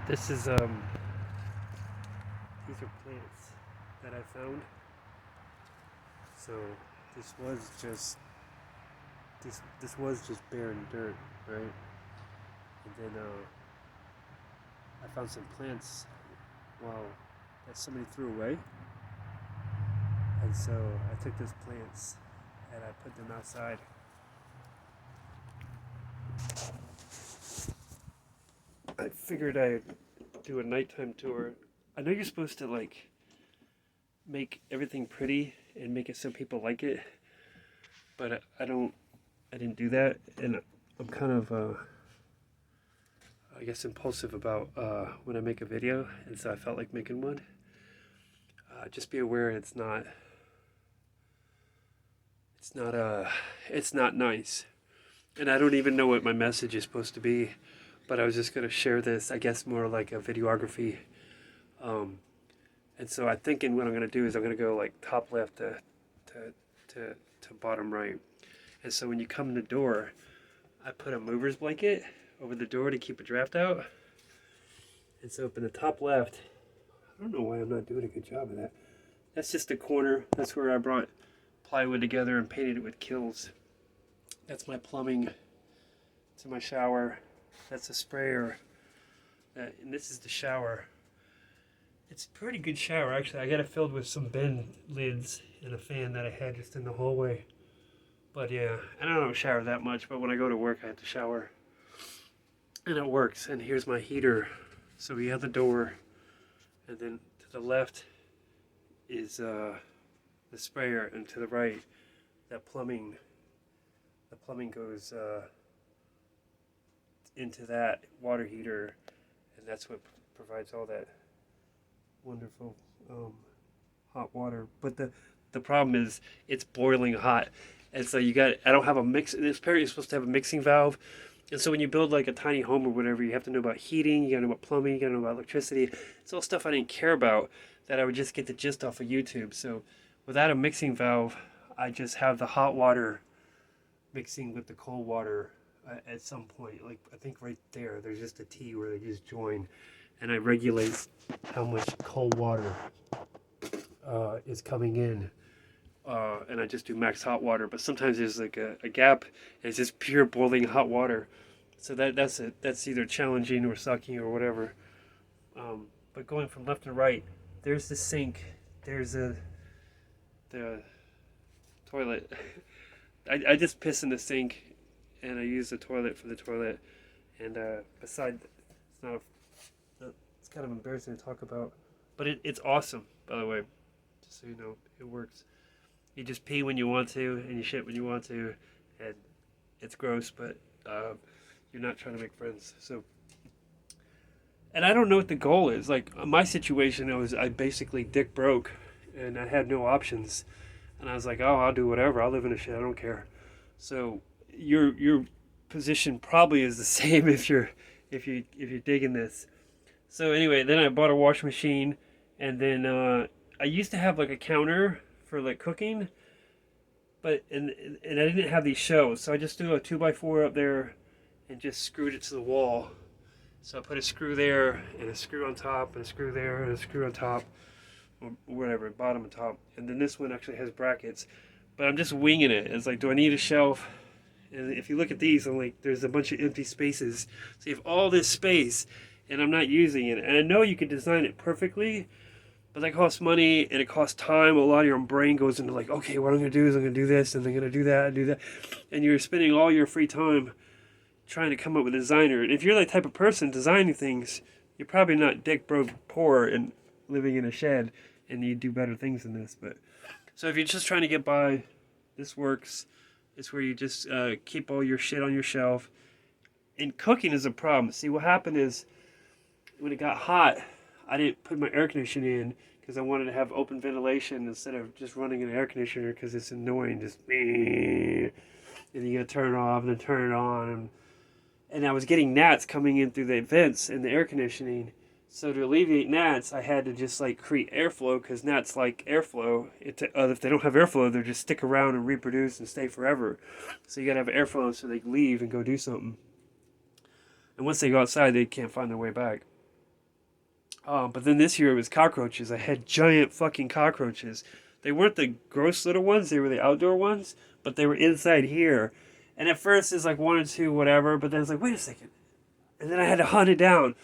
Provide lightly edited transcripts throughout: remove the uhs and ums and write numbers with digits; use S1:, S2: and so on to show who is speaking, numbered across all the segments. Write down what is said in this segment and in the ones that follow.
S1: This is these are plants that I found. So this was just this was just barren dirt, right? And then I found some plants, well, that somebody threw away, and so I took those plants and I put them outside. I figured I'd do a nighttime tour. I know you're supposed to like make everything pretty and make it so people like it, but I don't. I didn't do that, and I'm kind of, I guess, impulsive about when I make a video, and so I felt like making one. Just be aware it's not nice, and I don't even know what my message is supposed to be, but I was just gonna share this. I guess more like a videography. Um, and so I'm thinking what I'm gonna do is I'm gonna go like top left to to bottom right. And so when you come in the door, I put a mover's blanket over the door to keep a draft out. And so up in the top left, I don't know why I'm not doing a good job of that. That's just the corner. That's where I brought plywood together and painted it with Kills. That's my plumbing to my shower. That's a sprayer. And this is the shower. It's a pretty good shower, actually. I got it filled with some bin lids and a fan that I had just in the hallway. But yeah, and I don't shower that much, but when I go to work, I have to shower. And it works. And here's my heater. So we have the door, and then to the left is the sprayer, and to the right, that plumbing. The plumbing goes into that water heater, and that's what provides all that wonderful hot water. But the problem is it's boiling hot, and so I don't have a mix. This apparently you're supposed to have a mixing valve. And so when you build like a tiny home or whatever, you have to know about heating, you gotta know about plumbing, you gotta know about electricity. It's all stuff I didn't care about that I would just get the gist off of YouTube. So without a mixing valve, I just have the hot water mixing with the cold water at some point. Like I think right there, there's just a T where they just join, and I regulate how much cold water is coming in. And I just do max hot water, but sometimes there's like a gap, and it's just pure boiling hot water. So that's either challenging or sucking or whatever. But going from left to right, there's the sink, there's the toilet. I just piss in the sink, and I use the toilet for the toilet. And beside, it's not, it's kind of embarrassing to talk about, but it's awesome. By the way, just so you know, it works. You just pee when you want to, and you shit when you want to, and it's gross, but you're not trying to make friends. So, and I don't know what the goal is. Like my situation, I basically dick broke, and I had no options, and I was like, oh, I'll do whatever. I'll live in a shit. I don't care. So your position probably is the same if you're digging this. So anyway, then I bought a washing machine, and then I used to have like a counter for like cooking, but and I didn't have these shelves, so I just threw a 2x4 up there and just screwed it to the wall. So I put a screw there and a screw on top and a screw there and a screw on top, or whatever, bottom and top. And then this one actually has brackets, but I'm just winging it. It's like, do I need a shelf? And if you look at these, I'm like, there's a bunch of empty spaces. So you have all this space, and I'm not using it. And I know you could design it perfectly, but that costs money and it costs time. A lot of your brain goes into like, okay, what I'm going to do is I'm going to do this and I'm going to do that and do that. And you're spending all your free time trying to come up with a designer. And if you're that type of person designing things, you're probably not dick broke poor and living in a shed, and you do better things than this. But so if you're just trying to get by, this works. It's where you just keep all your shit on your shelf. And cooking is a problem. See, what happened is when it got hot, I didn't put my air conditioner in because I wanted to have open ventilation instead of just running an air conditioner because it's annoying. Just and you gotta turn it off and then turn it on, and I was getting gnats coming in through the vents in the air conditioning. So to alleviate gnats, I had to just like create airflow because gnats like airflow. If they don't have airflow, they just stick around and reproduce and stay forever. So you gotta have airflow so they leave and go do something. And once they go outside, they can't find their way back. But then this year it was cockroaches. I had giant fucking cockroaches. They weren't the gross little ones, they were the outdoor ones, but they were inside here. And at first it's like one or two, whatever, but then it's like, wait a second. And then I had to hunt it down.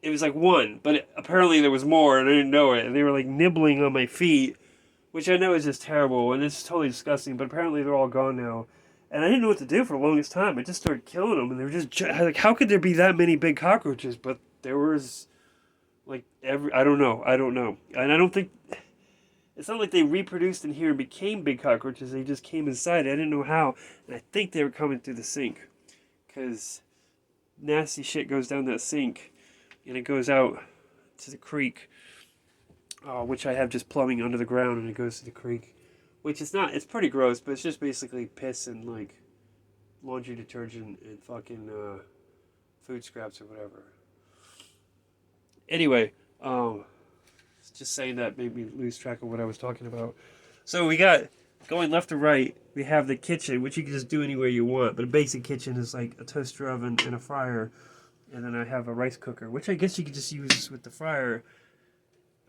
S1: It was like one, but apparently there was more and I didn't know it. And they were like nibbling on my feet, which I know is just terrible and it's totally disgusting, but apparently they're all gone now. And I didn't know what to do for the longest time. I just started killing them and they were just like, how could there be that many big cockroaches? But there was like I don't know, and I don't think it's not like they reproduced in here and became big cockroaches. They just came inside. I didn't know how, and I think they were coming through the sink, because nasty shit goes down that sink, and it goes out to the creek, which I have just plumbing under the ground, and it goes to the creek, which is not. It's pretty gross, but it's just basically piss and like laundry detergent and fucking food scraps or whatever. Anyway, just saying that made me lose track of what I was talking about. So we got, going left to right, we have the kitchen, which you can just do anywhere you want. But a basic kitchen is like a toaster oven and a fryer. And then I have a rice cooker, which I guess you could just use with the fryer.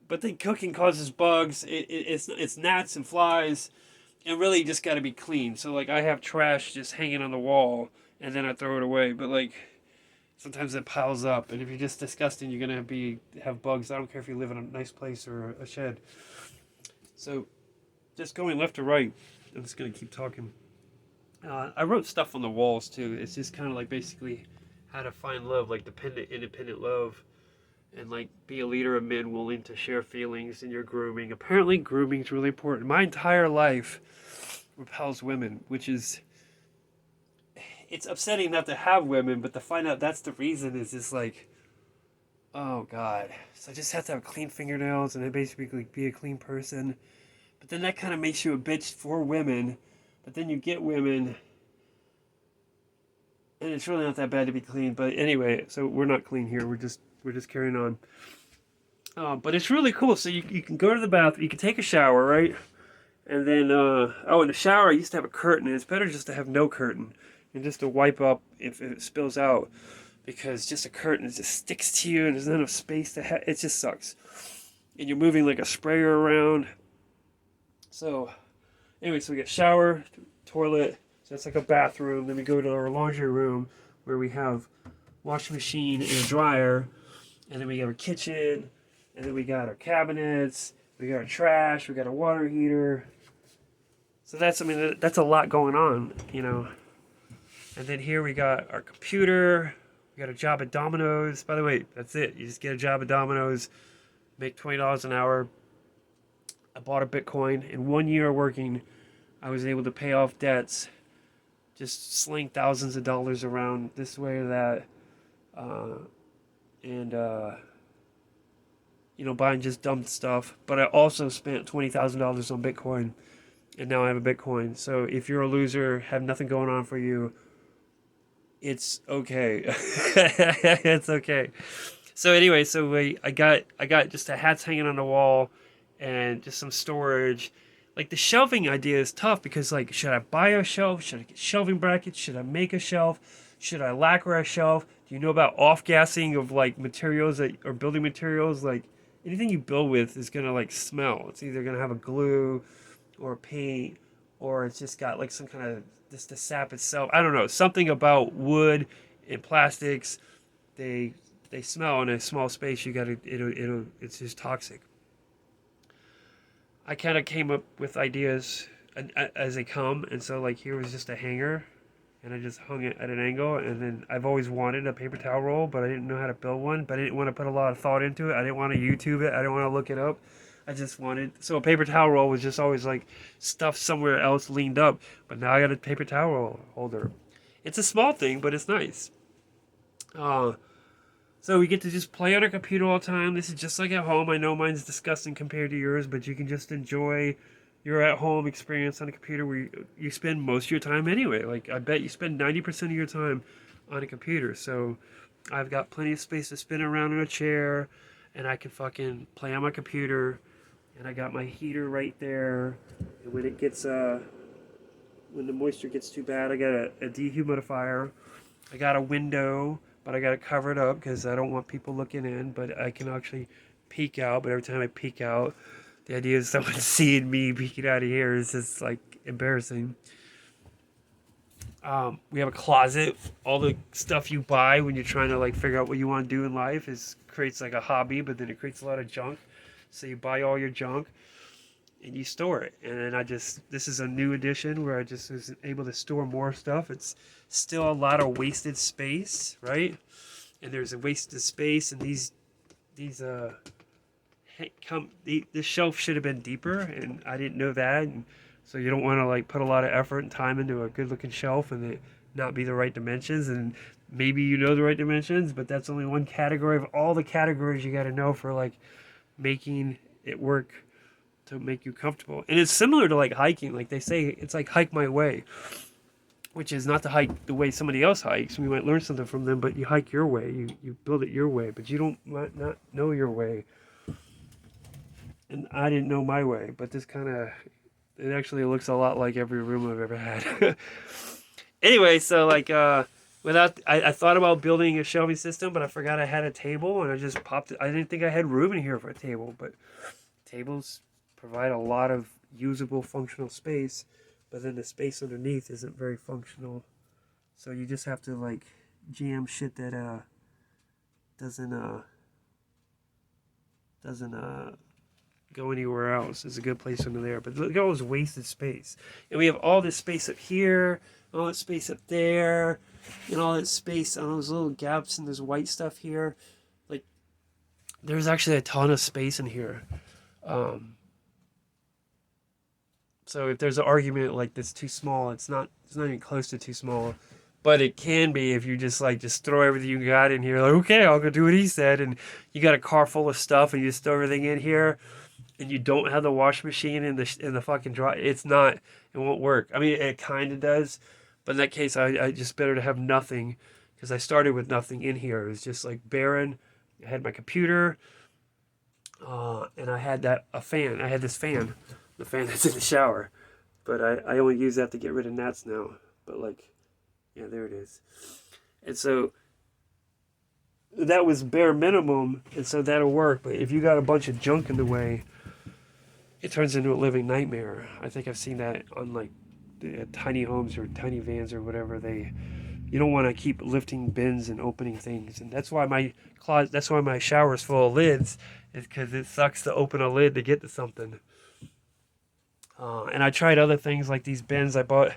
S1: But then cooking causes bugs. It's gnats and flies. And really you just got to be clean. So like I have trash just hanging on the wall, and then I throw it away. But like, sometimes it piles up, and if you're just disgusting, you're gonna have bugs. I don't care if you live in a nice place or a shed. So, just going left to right, I'm just gonna keep talking. I wrote stuff on the walls too. It's just kind of like basically how to find love, like dependent, independent love, and like be a leader of men willing to share feelings in your grooming. Apparently, grooming is really important. My entire life repels women, which is. It's upsetting not to have women, but to find out that's the reason is just like, oh God. So I just have to have clean fingernails and I basically be a clean person. But then that kind of makes you a bitch for women. But then you get women, and it's really not that bad to be clean. But anyway, so we're not clean here. We're just carrying on. But it's really cool. So you can go to the bathroom, you can take a shower, right? And then in the shower I used to have a curtain, and it's better just to have no curtain. And just to wipe up if it spills out, because just a curtain just sticks to you and there's not enough space to it just sucks. And you're moving like a sprayer around. So anyway, so we got shower, toilet, so that's like a bathroom. Then we go to our laundry room where we have washing machine and a dryer. And then we got our kitchen, and then we got our cabinets, we got our trash, we got a water heater. So that's a lot going on, you know. And then here we got our computer. We got a job at Domino's. By the way, that's it. You just get a job at Domino's, make $20 an hour. I bought a Bitcoin. In 1 year working, I was able to pay off debts. Just sling thousands of dollars around this way or that. Buying just dumb stuff. But I also spent $20,000 on Bitcoin. And now I have a Bitcoin. So if you're a loser, have nothing going on for you, it's okay. It's okay. So anyway, I got just the hats hanging on the wall and just some storage. Like the shelving idea is tough because like, should I buy a shelf? Should I get shelving brackets? Should I make a shelf? Should I lacquer a shelf? Do you know about off-gassing of like materials or building materials? Like anything you build with is gonna like smell. It's either gonna have a glue or paint, or it's just got like some kind of just the sap itself. I don't know, something about wood and plastics. They smell in a small space. It's just toxic. I kind of came up with ideas as they come, and so like here was just a hanger, and I just hung it at an angle. And then I've always wanted a paper towel roll, but I didn't know how to build one. But I didn't want to put a lot of thought into it. I didn't want to YouTube it. I didn't want to look it up. So a paper towel roll was just always like stuffed somewhere else leaned up. But now I got a paper towel roll holder. It's a small thing, but it's nice. So we get to just play on our computer all the time. This is just like at home. I know mine's disgusting compared to yours, but you can just enjoy your at-home experience on a computer where you spend most of your time anyway. Like I bet you spend 90% of your time on a computer. So I've got plenty of space to spin around in a chair, and I can fucking play on my computer. And I got my heater right there. And when it gets when the moisture gets too bad, I got a dehumidifier. I got a window but I got it covered up because I don't want people looking in, but I can actually peek out. But every time I peek out, the idea is someone seeing me peeking out of here is just like embarrassing. We have a closet. All the stuff you buy when you're trying to like figure out what you want to do in life is creates like a hobby, but then it creates a lot of junk. So you buy all your junk and you store it. And then this is a new edition where I just was able to store more stuff. It's still a lot of wasted space, right? And there's a wasted space, and these this shelf should have been deeper, and I didn't know that. And so you don't want to like put a lot of effort and time into a good looking shelf and it not be the right dimensions. And maybe you know the right dimensions, but that's only one category of all the categories you got to know for like making it work to make you comfortable. And it's similar to like hiking. Like they say, it's like hike my way, which is not to hike the way somebody else hikes. We might learn something from them, but you hike your way. You build it your way, but you don't might not know your way. And I didn't know my way, but this kind of it actually looks a lot like every room I've ever had. Anyway, so like I thought about building a shelving system, but I forgot I had a table and I just popped it. I didn't think I had room in here for a table, but tables provide a lot of usable functional space, but then the space underneath isn't very functional. So you just have to like jam shit that doesn't go anywhere else. There's a good place under there. But look at all this wasted space. And we have all this space up here, all that space up there, and all that space on those little gaps and this white stuff here. Like, there's actually a ton of space in here. So if there's an argument like this too small, it's not even close to too small. But it can be if you just throw everything you got in here. Like, okay, I'll go do what he said. And you got a car full of stuff and you just throw everything in here and you don't have the wash machine in the fucking dry, it won't work. I mean, it kind of does, but in that case, I just better to have nothing because I started with nothing in here. It was just like barren. I had my computer, and I had a fan. I had this fan, the fan that's in the shower, but I only use that to get rid of gnats now. But like, yeah, there it is. And so that was bare minimum, and so that'll work. But if you got a bunch of junk in the way, it turns into a living nightmare. I think I've seen that on like tiny homes or tiny vans or whatever. You don't want to keep lifting bins and opening things, and that's why my shower is full of lids, is because it sucks to open a lid to get to something. And I tried other things like these bins. I bought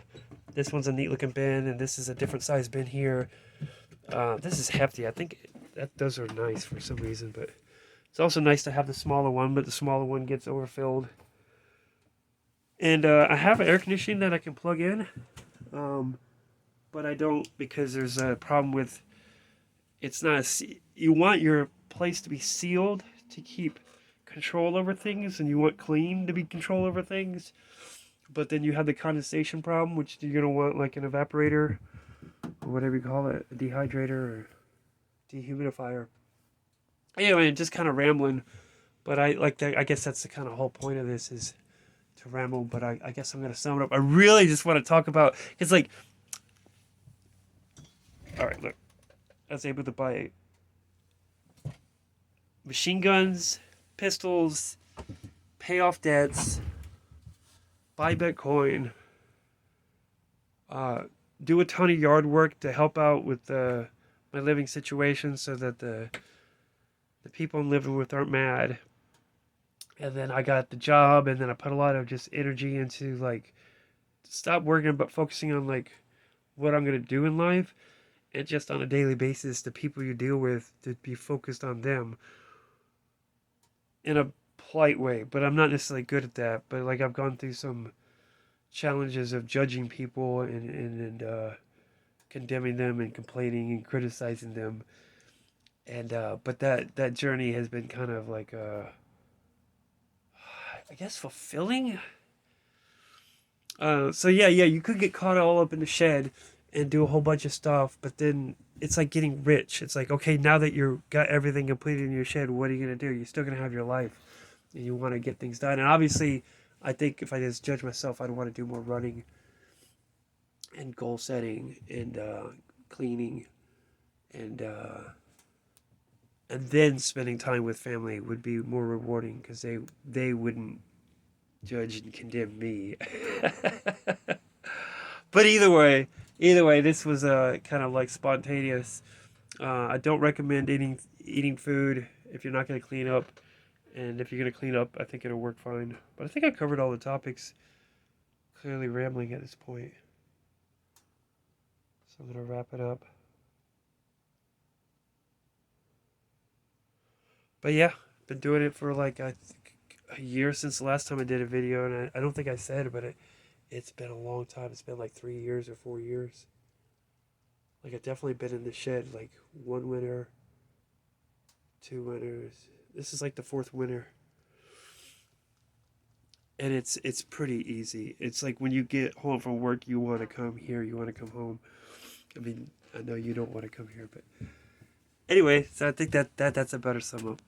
S1: this one's a neat looking bin, and this is a different size bin here. This is hefty. I think those are nice for some reason, but it's also nice to have the smaller one, but the smaller one gets overfilled. And I have an air conditioning that I can plug in, but I don't because there's a problem with it's not. You want your place to be sealed to keep control over things, and you want clean to be control over things. But then you have the condensation problem, which you're gonna want like an evaporator or whatever you call it, a dehydrator or dehumidifier. Anyway, just kind of rambling, but I like that. I guess that's the kind of whole point of this is to ramble. But I guess I'm gonna sum it up. I really just want to talk about it's like, all right, look, I was able to buy machine guns, pistols, pay off debts, buy Bitcoin, do a ton of yard work to help out with my living situation so that the people I'm living with aren't mad. And then I got the job, and then I put a lot of just energy into like stop working but focusing on like what I'm gonna do in life and just on a daily basis the people you deal with to be focused on them in a polite way. But I'm not necessarily good at that. But like I've gone through some challenges of judging people and condemning them and complaining and criticizing them. And but that journey has been kind of like I guess fulfilling. So yeah, you could get caught all up in the shed and do a whole bunch of stuff, but then it's like getting rich. It's like, okay, now that you've got everything completed in your shed, what are you gonna do? You're still gonna have your life, and you want to get things done. And obviously, I think if I just judge myself, I'd want to do more running and goal setting and cleaning and then spending time with family would be more rewarding because they wouldn't judge and condemn me. But either way, this was kind of like spontaneous. I don't recommend eating food if you're not going to clean up, and if you're going to clean up, I think it'll work fine. But I think I covered all the topics. Clearly rambling at this point, so I'm going to wrap it up. But yeah, been doing it for like I think a year since the last time I did a video, and I don't think I said, but it's been a long time. It's been like 3 years or 4 years. Like I've definitely been in the shed like one winter, 2 winters. This is like the fourth winter. And it's pretty easy. It's like when you get home from work, you want to come here, you want to come home. I mean, I know you don't want to come here, but anyway, so I think that's a better sum up.